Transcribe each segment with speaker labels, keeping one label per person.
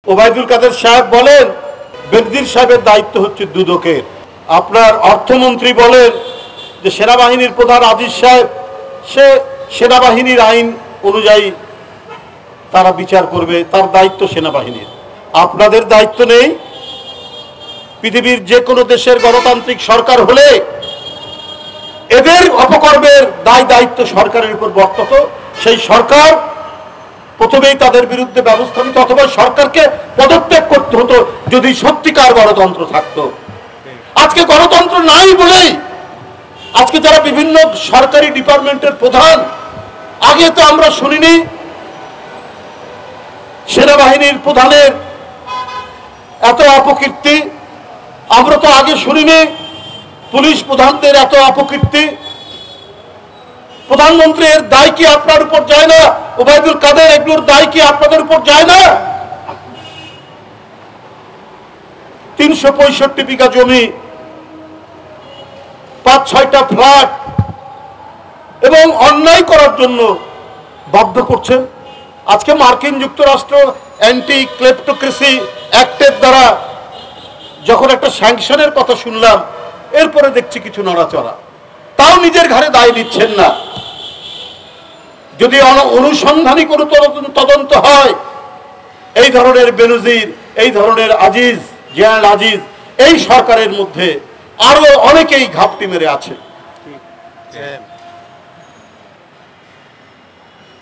Speaker 1: ওবায়দুল কাদের সাহেব বলেন বেনজির সাহেবের দায়িত্ব হচ্ছে দুদকের। আপনার অর্থমন্ত্রী বলেন যে সেনাবাহিনীর প্রধান আজিজ সাহেব সে সেনাবাহিনীর আইন অনুযায়ী তারা বিচার করবে, তার দায়িত্ব সেনাবাহিনীর। আপনাদের দায়িত্ব নেই? পৃথিবীর যে কোনো দেশের গণতান্ত্রিক সরকার হলে এদের অপকর্মের দায় দায়িত্ব সরকারের উপর বর্তত। সেই সরকার প্রথমেই তাদের বিরুদ্ধে ব্যবস্থা নিত অথবা সরকারকে পদত্যাগ করতে হতো যদি সত্যিকার গণতন্ত্র থাকতো। আজকে গণতন্ত্র নাই বলেই আজকে যারা বিভিন্ন সরকারি ডিপার্টমেন্টের প্রধান, আগে তো আমরা শুনিনি সেনাবাহিনীর প্রধানের এত অপকীর্তি, আমরা তো আগে শুনিনি পুলিশ প্রধানদের এত অপকীর্তি। প্রধানমন্ত্রী এর দায় কি আপনার উপর যায় না? ওবায়দুল কাদের এগুলোর দায় কি আপনাদের উপর যায় না? ৩৬৫ বিঘা জমি, ৫-৬টা ফ্ল্যাট এবং অন্যায় করার জন্য বাধ্য করছেন। আজকে মার্কিন যুক্তরাষ্ট্র অ্যান্টি ক্লেপ্টোক্রেসি অ্যাক্টের দ্বারা যখন একটা স্যাংশনের কথা শুনলাম, এরপরে দেখছি কিছু নড়াচড়া, তাও নিজের ঘাড়ে দায় নিচ্ছেন না। যদি অনুসন্ধানী কোনো তদন্ত হয়, এই ধরনের বেনজির, এই ধরনের আজিজ, জেনারেল আজিজ এই সরকারের মধ্যে আরো অনেকেই ঘাপটি মেরে আছে,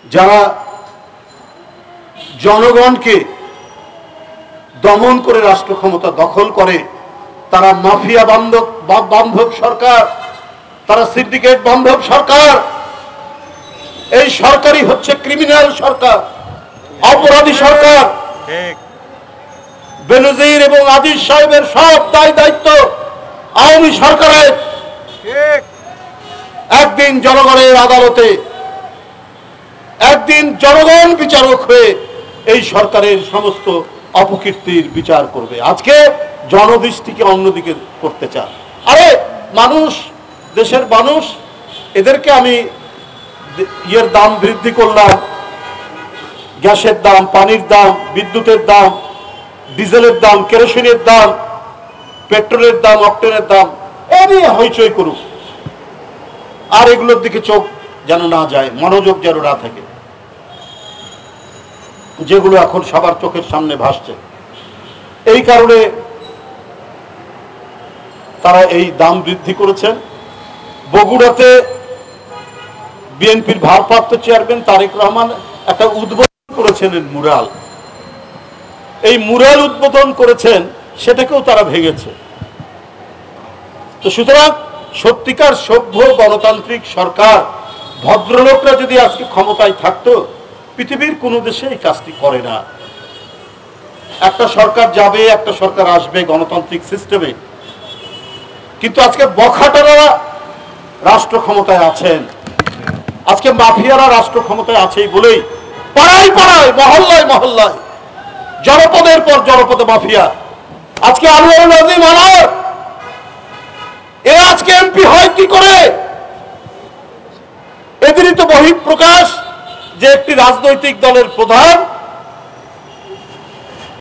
Speaker 1: যারা জনগণকে দমন করে রাষ্ট্র ক্ষমতা দখল করে। তারা মাফিয়া বান্ধব সরকার, তারা সিন্ডিকেট বান্ধব সরকার। এই সরকারই হচ্ছে ক্রিমিনাল সরকার, অপরাধী সরকার। বেনজির এবং আজিজ সাহেবের সব দায় দায়িত্ব আওয়ামী সরকারের। একদিন জনগণের আদালতে, একদিন জনগণ বিচারক হয়ে এই সরকারের সমস্ত অপকীর্তির বিচার করবে। আজকে জনদৃষ্টিকে অন্যদিকে করতে চান। আরে মানুষ, দেশের মানুষ, এদেরকে আমি ইয়ের দাম বৃদ্ধি করলাম, গ্যাসের দাম, পানির দাম, বিদ্যুতের দাম, ডিজেলের দাম, কেরোসিনের দাম, পেট্রোলের দাম, অক্টেনের দাম, এ নিয়ে হইচই করুক, আর এগুলোর দিকে চোখ যেন না যায়, মনোযোগ যেন না থাকে, যেগুলো এখন সবার চোখের সামনে ভাসছে। এই কারণে তারা এই দাম বৃদ্ধি করেছেন। বগুড়াতে বিএনপির ভারপ্রাপ্ত চেয়ারম্যান তারেক রহমান একটা উদ্বোধন করেছেন মুরাল। এই মুরাল উদ্বোধন করেছেন, সেটাকেও তারা ভেঙেছে। তো সুতরাং সত্যিকার সভ্য গণতান্ত্রিক সরকার, ভদ্রলোকরা যদি আজকে ক্ষমতায় থাকতো, পৃথিবীর কোন দেশে এই কাজটি করে না। একটা সরকার যাবে, একটা সরকার আসবে গণতান্ত্রিক সিস্টেমে, কিন্তু আজকে বখাটেরা রাষ্ট্র ক্ষমতায় আছেন, আজকে মাফিয়ারা রাষ্ট্র ক্ষমতায় আছেই বলেই পাড়ায় পাড়ায়, মহল্লায় মহল্লায়, জনপদের পর জনপদে মাফিয়া। আজকে আনোয়ারুল আজিম আনোয়ার এরা আজকে এমপি হয় কি করে? এদেরই তো বহিঃপ্রকাশ যে একটি রাজনৈতিক দলের প্রধান